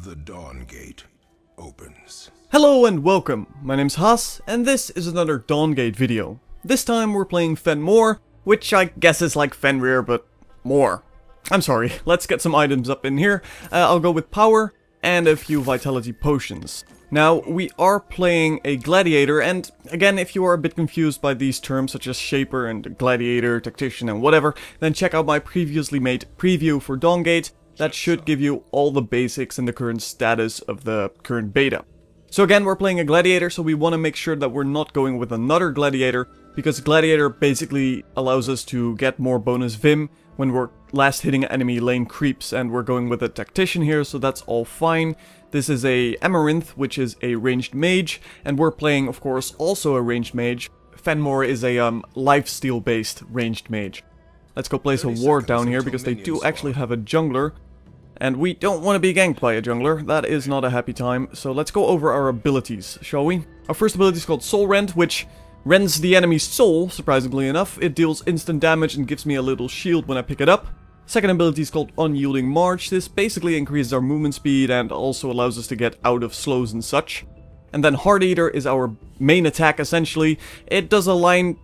The Dawngate opens. Hello and welcome, my name's Haas, and this is another Dawngate video. This time we're playing Fenmore, which I guess is like Fenrir, but more. I'm sorry, let's get some items up in here. I'll go with power and a few vitality potions. Now, we are playing a Gladiator, and again, if you are a bit confused by these terms such as Shaper and Gladiator, Tactician and whatever, then check out my previously made preview for Dawngate. That should give you all the basics and the current status of the current beta. So again, we're playing a Gladiator, so we want to make sure that we're not going with another Gladiator, because Gladiator basically allows us to get more bonus Vim when we're last hitting enemy lane creeps, and we're going with a Tactician here, so that's all fine. This is a Amaranth, which is a ranged mage, and we're playing, of course, also a ranged mage. Fenmore is a lifesteal based ranged mage. Let's go place a ward down here, because they do actually have a jungler. And we don't want to be ganked by a jungler. That is not a happy time. So let's go over our abilities, shall we? Our first ability is called Soul Rend, which rends the enemy's soul, surprisingly enough. It deals instant damage and gives me a little shield when I pick it up. Second ability is called Unyielding March. This basically increases our movement speed and also allows us to get out of slows and such. And then Heart Eater is our main attack, essentially. It does a line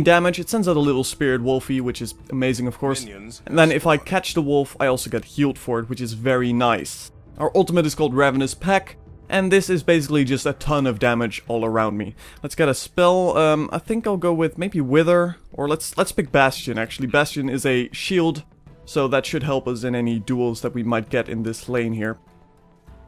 damage. It sends out a little Spirit Wolfie, which is amazing, of course. And then if I catch the wolf, I also get healed for it, which is very nice. Our ultimate is called Ravenous Pack, and this is basically just a ton of damage all around me. Let's get a spell. I think I'll go with maybe Wither, or let's pick Bastion, actually. Bastion is a shield, so that should help us in any duels that we might get in this lane here.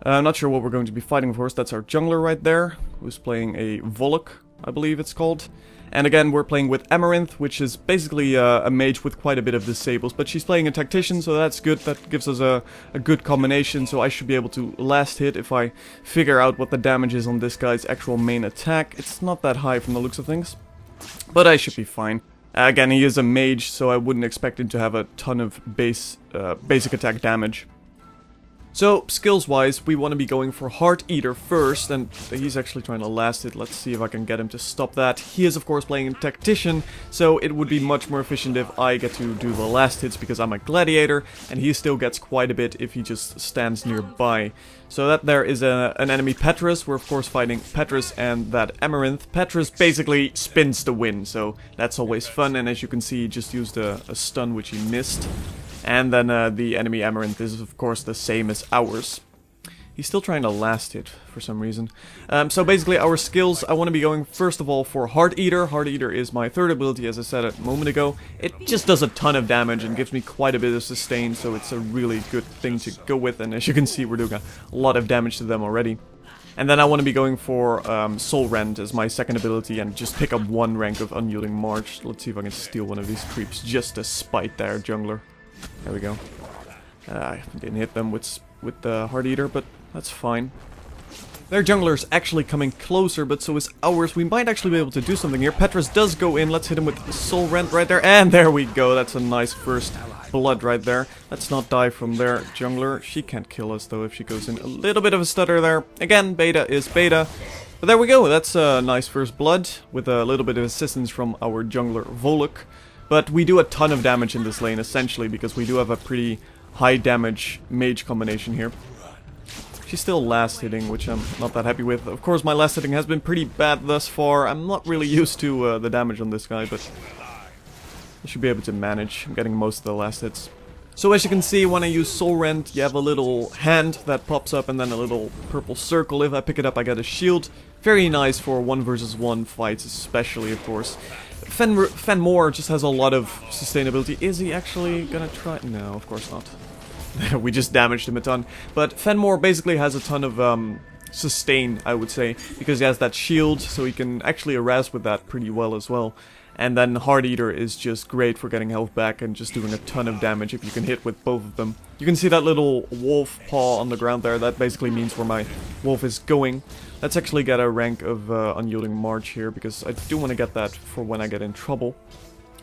I'm not sure what we're going to be fighting, of course. That's our jungler right there, who's playing a Volok, I believe it's called. And again, we're playing with Amaranth, which is basically a mage with quite a bit of disables. But she's playing a Tactician, so that's good. That gives us a good combination, so I should be able to last hit if I figure out what the damage is on this guy's actual main attack. It's not that high from the looks of things, but I should be fine. Again, he is a mage, so I wouldn't expect him to have a ton of basic attack damage. So, skills-wise, we want to be going for Heart Eater first, and he's actually trying to last it. Let's see if I can get him to stop that. He is, of course, playing a Tactician, so it would be much more efficient if I get to do the last hits because I'm a Gladiator, and he still gets quite a bit if he just stands nearby. So that there is an enemy Petrus. We're, of course, fighting Petrus and that Amaranth. Petrus basically spins the win, so that's always fun, and as you can see, he just used a stun which he missed. And then the enemy Amaranth is, of course, the same as ours. He's still trying to last hit for some reason. So basically, our skills, I want to be going, first of all, for Heart Eater. Heart Eater is my third ability, as I said a moment ago. It just does a ton of damage and gives me quite a bit of sustain, so it's a really good thing to go with. And as you can see, we're doing a lot of damage to them already. And then I want to be going for Soul Rend as my second ability and just pick up one rank of Unyielding March. Let's see if I can steal one of these creeps just to spite their jungler. There we go. I didn't hit them with the Heart Eater, but that's fine. Their jungler's actually coming closer, but so is ours. We might actually be able to do something here. Petrus does go in. Let's hit him with Soul Rend right there. And there we go. That's a nice first blood right there. Let's not die from their jungler. She can't kill us, though, if she goes in. A little bit of a stutter there. Again, beta is beta. But there we go. That's a nice first blood with a little bit of assistance from our jungler Volok. But we do a ton of damage in this lane, essentially, because we do have a pretty high damage mage combination here. She's still last hitting, which I'm not that happy with. Of course, my last hitting has been pretty bad thus far. I'm not really used to the damage on this guy, but I should be able to manage. I'm getting most of the last hits. So as you can see, when I use Soul Rend, you have a little hand that pops up and then a little purple circle. If I pick it up, I get a shield. Very nice for 1 versus 1 fights, especially, of course. Fenmore just has a lot of sustainability. Is he actually gonna try? No, of course not. We just damaged him a ton. But Fenmore basically has a ton of sustain, I would say, because he has that shield, so he can actually harass with that pretty well as well. And then Heart Eater is just great for getting health back and just doing a ton of damage if you can hit with both of them. You can see that little wolf paw on the ground there. That basically means where my wolf is going. Let's actually get a rank of Unyielding March here, because I do want to get that for when I get in trouble.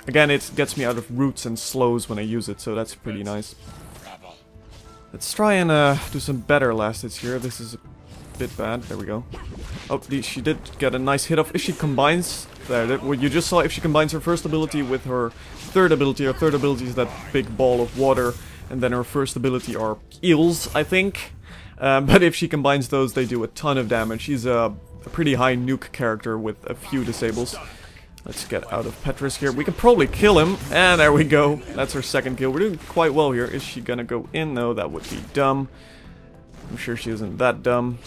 Again, it gets me out of roots and slows when I use it, so that's pretty nice. Let's try and do some better last hits here. This is a bit bad. There we go. Oh, she did get a nice hit off. If she combines... There, what you just saw, if she combines her first ability with her third ability. Her third ability is that big ball of water, and then her first ability are eels, I think. But if she combines those, they do a ton of damage. She's a pretty high nuke character with a few disables. Let's get out of Petrus here. We can probably kill him. And there we go. That's her second kill. We're doing quite well here. Is she gonna go in? No, that would be dumb. I'm sure she isn't that dumb.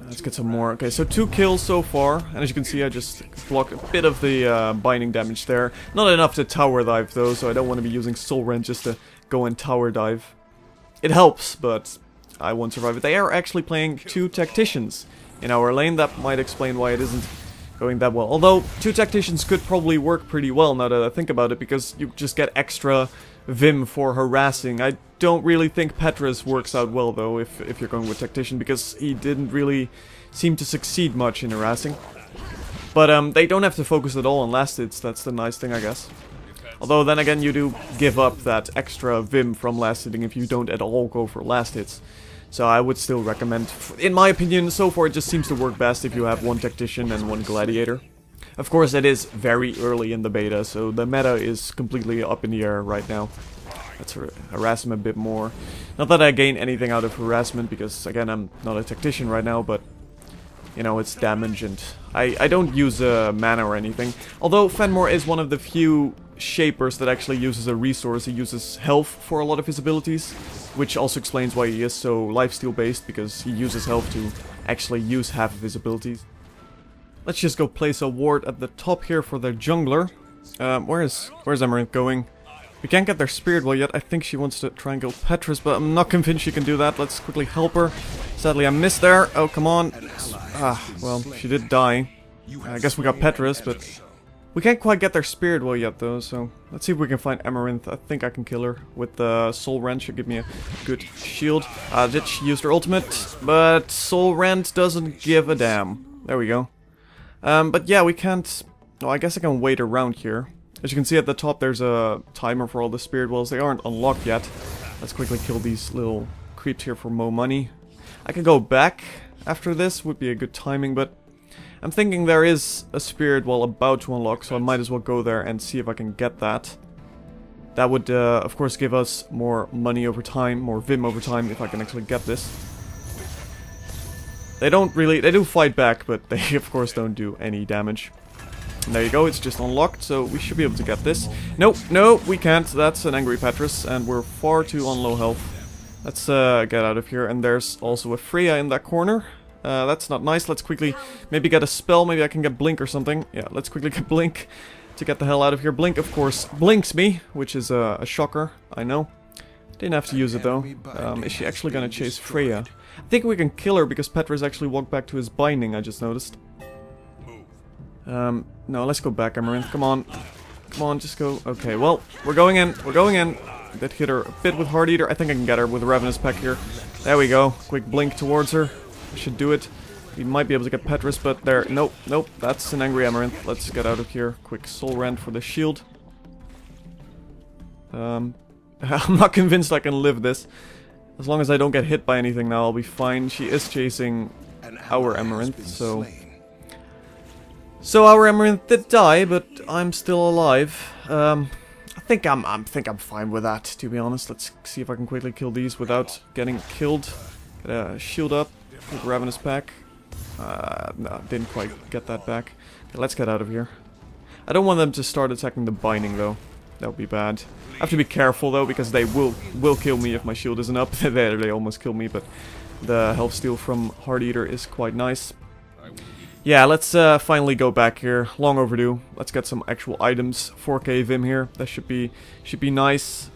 Let's get some more. Okay, so 2 kills so far. And as you can see, I just blocked a bit of the binding damage there. Not enough to tower dive though, so I don't want to be using Soul Rend just to go and tower dive. It helps, but I won't survive it. They are actually playing 2 tacticians in our lane. That might explain why it isn't going that well. Although, 2 tacticians could probably work pretty well now that I think about it, because you just get extra Vim for harassing. I don't really think Petrus works out well though, if you're going with tactician, because he didn't really seem to succeed much in harassing. But they don't have to focus at all on last hits. That's the nice thing, I guess. Although then again, you do give up that extra Vim from last hitting if you don't at all go for last hits. So I would still recommend, in my opinion, so far it just seems to work best if you have 1 tactician and 1 gladiator. Of course, it is very early in the beta, so the meta is completely up in the air right now. Let's harass him a bit more. Not that I gain anything out of harassment, because again, I'm not a tactician right now, but you know, it's damage, and I don't use mana or anything. Although Fenmore is one of the few Shapers that actually uses a resource. He uses health for a lot of his abilities, which also explains why he is so lifesteal based, because he uses health to actually use half of his abilities. Let's just go place a ward at the top here for their jungler. Where's Amaranth going? We can't get their spirit well yet. I think she wants to try and kill Petrus, but I'm not convinced she can do that. Let's quickly help her. Sadly, I missed there. Oh, come on. Well, she did die. I guess we got Petrus, but we can't quite get their spirit well yet, though, so let's see if we can find Amaranth. I think I can kill her with the Soul Rend. Should give me a good shield. Did she use her ultimate? But Soul Rend doesn't give a damn. There we go. But yeah, we can't... Oh, I guess I can wait around here. As you can see at the top, there's a timer for all the spirit wells. They aren't unlocked yet. Let's quickly kill these little creeps here for more money. I can go back after this, would be a good timing, but I'm thinking there is a spirit well about to unlock, so I might as well go there and see if I can get that. That would, of course, give us more money over time, more Vim over time, if I can actually get this. They don't really, they do fight back, but they, of course, don't do any damage. And there you go, it's just unlocked, so we should be able to get this. Nope, no, we can't. That's an angry Petrus, and we're far too on low health. Let's get out of here, and there's also a Freya in that corner. That's not nice. Let's quickly maybe get a spell. Maybe I can get Blink or something. Yeah, let's quickly get Blink to get the hell out of here. Blink, of course, blinks me, which is a shocker, I know. Didn't have to use it, though. Is she actually gonna chase Freya? I think we can kill her, because Petrus actually walked back to his binding, I just noticed. No, let's go back, Amaranth. Come on. Come on, just go. Okay, well, we're going in. We're going in. That hit her a bit with Heart Eater. I think I can get her with a Ravenous Peck here. There we go. Quick blink towards her. I should do it. We might be able to get Petrus, but there. Nope, nope. That's an angry Amaranth. Let's get out of here. Quick Soul Rend for the shield. I'm not convinced I can live this. As long as I don't get hit by anything now, I'll be fine. She is chasing our Amaranth, so... So our Amaranth did die, but I'm still alive. I think I'm fine with that, to be honest. Let's see if I can quickly kill these without getting killed. Get a shield up with Ravenous Pack. No, didn't quite get that back. Okay, let's get out of here. I don't want them to start attacking the binding, though. That would be bad. I have to be careful, though, because they will kill me if my shield isn't up. There, they almost killed me, but the health steal from Heart Eater is quite nice. Yeah, let's finally go back here. Long overdue. Let's get some actual items. 4k Vim here. That should be nice.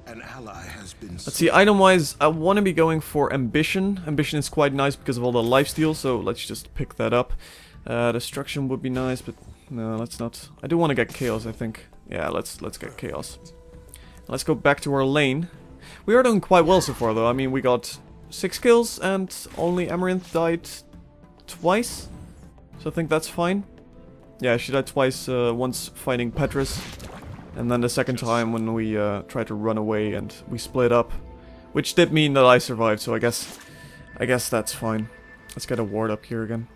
An ally has been Let's see, item-wise, I want to be going for Ambition. Ambition is quite nice because of all the lifesteal, so let's just pick that up. Destruction would be nice, but no, let's not. I do want to get Chaos, I think. Yeah, let's get Chaos. Let's go back to our lane. We are doing quite well so far, though. I mean, we got 6 kills, and only Amaranth died twice. So I think that's fine. Yeah, she died twice, once fighting Petrus, and then the second time when we tried to run away and we split up. Which did mean that I survived, so I guess that's fine. Let's get a ward up here again.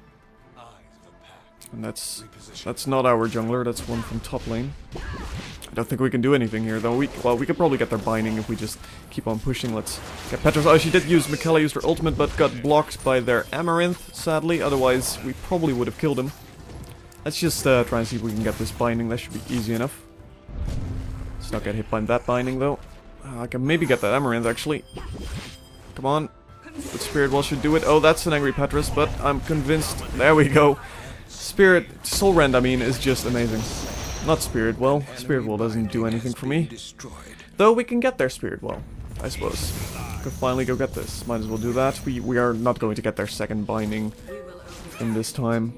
And that's not our jungler, that's one from top lane. I don't think we can do anything here, though. Well, we could probably get their binding if we just keep on pushing. Let's get Petros. Oh, she did use... Michaela used her ultimate, but got blocked by their Amaranth, sadly. Otherwise, we probably would have killed him. Let's just try and see if we can get this binding. That should be easy enough. Let's not get hit by that binding, though. I can maybe get that Amaranth, actually. Come on. But Spirit Well should do it. Oh, that's an angry Petros, but I'm convinced... There we go. Soul Rend, I mean, is just amazing. Not Spirit Well. Spirit Well doesn't do anything for me. Though we can get their Spirit Well, I suppose. Could finally go get this. Might as well do that. We are not going to get their second binding in this time.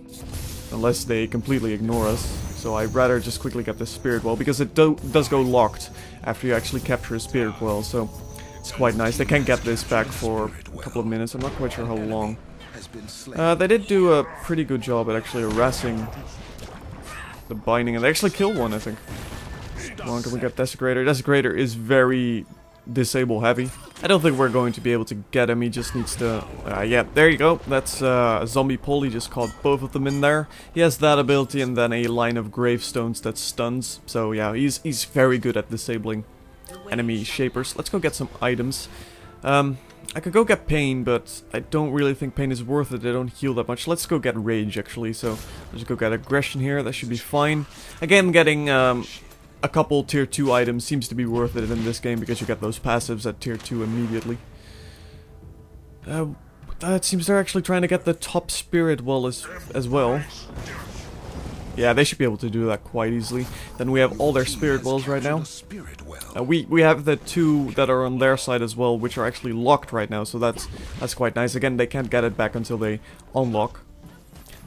Unless they completely ignore us. So I'd rather just quickly get this Spirit Well, because it does go locked after you actually capture a Spirit Well, so it's quite nice. They can get this back for a couple of minutes. I'm not quite sure how long. They did do a pretty good job at actually harassing the binding, and they actually killed one, I think. Come on, can we get Desecrator? Desecrator is very disable heavy. I don't think we're going to be able to get him. He just needs to... yeah, there you go. That's a zombie pull. He just caught both of them in there. He has that ability and then a line of gravestones that stuns. So yeah, he's very good at disabling enemy shapers. Let's go get some items. I could go get Pain, but I don't really think Pain is worth it. They don't heal that much. Let's go get Rage, actually. So let's go get Aggression here. That should be fine. Again, getting a couple tier 2 items seems to be worth it in this game, because you get those passives at tier 2 immediately. It seems they're actually trying to get the top Spirit Well as well. Yeah, they should be able to do that quite easily. Then we have all their Spirit Wells right now. We have the 2 that are on their side as well, which are actually locked right now, so that's quite nice. Again, they can't get it back until they unlock.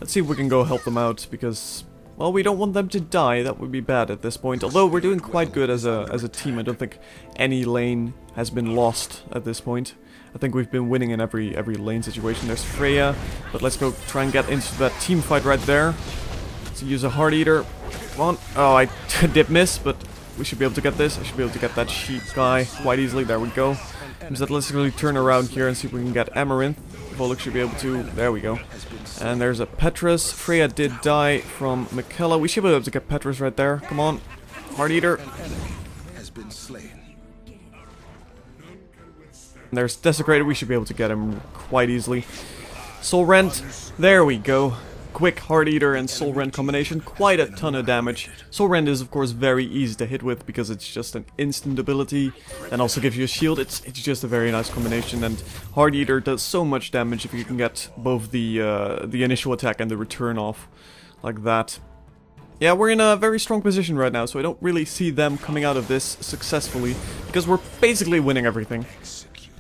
Let's see if we can go help them out, because, well, we don't want them to die. That would be bad at this point. Although we're doing quite good as a team. I don't think any lane has been lost at this point. I think we've been winning in every lane situation. There's Freya, but let's go try and get into that team fight right there. Let's use a Heart Eater. Come on. Oh, I did miss, but we should be able to get this. I should be able to get that sheep guy quite easily. There we go. Let's really turn around here and see if we can get Amaranth. Voluk should be able to. There we go. And there's a Petros. Freya did die from Michaela. We should be able to get Petros right there. Come on. Heart Eater. And there's Desecrator. We should be able to get him quite easily. Soul Rend. There we go. Quick Heart Eater and Soul Rend combination, quite a ton of damage. Soul Rend is of course very easy to hit with because it's just an instant ability and also gives you a shield. It's just a very nice combination, and Heart Eater does so much damage if you can get both the initial attack and the return off like that. Yeah, we're in a very strong position right now, so I don't really see them coming out of this successfully because we're basically winning everything.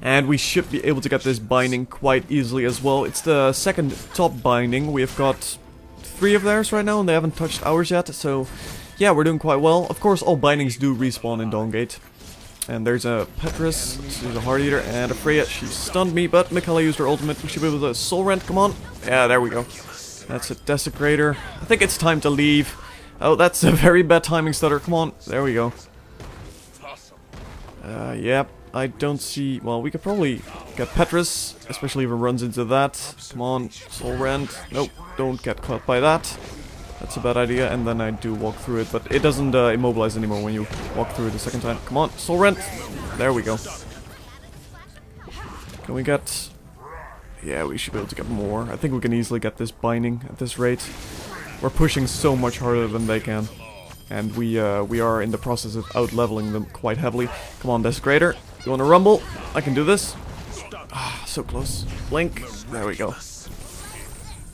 And we should be able to get this binding quite easily as well. It's the second top binding. We've got 3 of theirs right now and they haven't touched ours yet. So yeah, we're doing quite well. Of course, all bindings do respawn in Dawngate. And there's a Petros, there's a Heart Eater, and a Freya. She stunned me, but Michaela used her ultimate. We should be able to Soul Rend. Come on. Yeah, there we go. That's a Desecrator. I think it's time to leave. Oh, that's a very bad timing stutter. Come on. There we go. Yep. I don't see... Well, we could probably get Petros, especially if it runs into that. Come on, Soul Rend. Nope, don't get caught by that. That's a bad idea, and then I do walk through it, but it doesn't immobilize anymore when you walk through it the second time. Come on, Soul Rend. There we go. Can we get... Yeah, we should be able to get more. I think we can easily get this binding at this rate. We're pushing so much harder than they can. And we are in the process of out-leveling them quite heavily. Come on, Desecrator. You wanna rumble? I can do this. Ah, so close. Blink. There we go.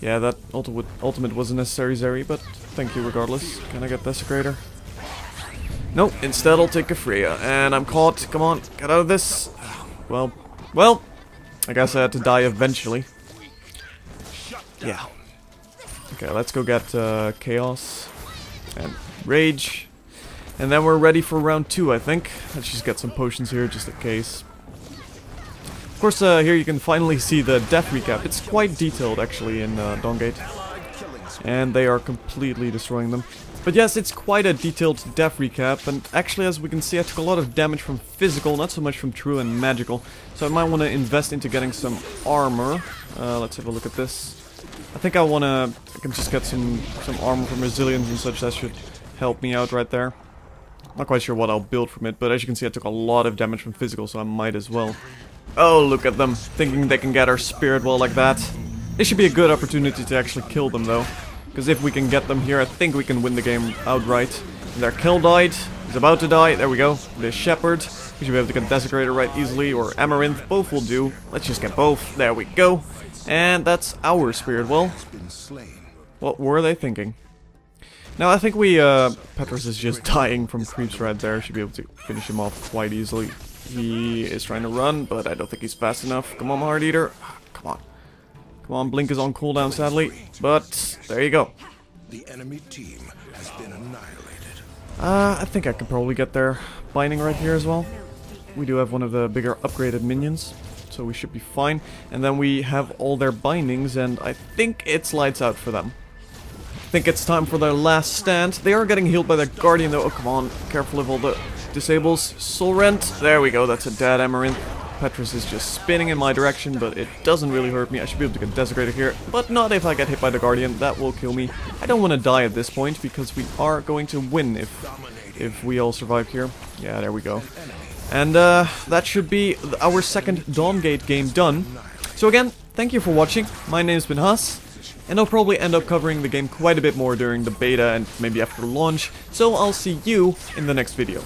Yeah, that ultimate wasn't necessary, Zeri, but thank you regardless. Can I get Desecrator? Nope, instead I'll take a Freya. And I'm caught. Come on, get out of this. Well, I guess I had to die eventually. Yeah. Okay, let's go get Chaos and Rage. And then we're ready for round 2, I think. Let's just get some potions here, just in case. Of course, here you can finally see the death recap. It's quite detailed, actually, in Dawngate. And they are completely destroying them. But yes, it's quite a detailed death recap. And actually, as we can see, I took a lot of damage from physical, not so much from true and magical. So I might want to invest into getting some armor. Let's have a look at this. I think I can just get some armor from resilience and such. That should help me out right there. Not quite sure what I'll build from it, but as you can see I took a lot of damage from physical, so I might as well. Oh, look at them, thinking they can get our spirit wall like that. This should be a good opportunity to actually kill them though. Because if we can get them here, I think we can win the game outright. And their kill died. He's about to die. There we go. The Shepherd. We should be able to get Desecrator right easily, or Amaranth. Both will do. Let's just get both. There we go. And that's our spirit wall. What were they thinking? Now I think Petrus is just dying from creeps right there. Should be able to finish him off quite easily. He is trying to run, but I don't think he's fast enough. Come on, Heart Eater. Come on. Come on, Blink is on cooldown sadly. But there you go. The enemy team has been annihilated. I think I can probably get their binding right here as well. We do have one of the bigger upgraded minions, so we should be fine. And then we have all their bindings, and I think it's lights out for them. I think it's time for their last stand. They are getting healed by their Guardian though. Oh, come on. Careful of all the disables. Soul Rent. There we go. That's a dead Amaranth. Petrus is just spinning in my direction, but it doesn't really hurt me. I should be able to get Desecrated here, but not if I get hit by the Guardian. That will kill me. I don't want to die at this point, because we are going to win if we all survive here. Yeah, there we go. And that should be our second Dawngate game done. So again, thank you for watching. My name's been Haas, and I'll probably end up covering the game quite a bit more during the beta and maybe after launch. So I'll see you in the next video.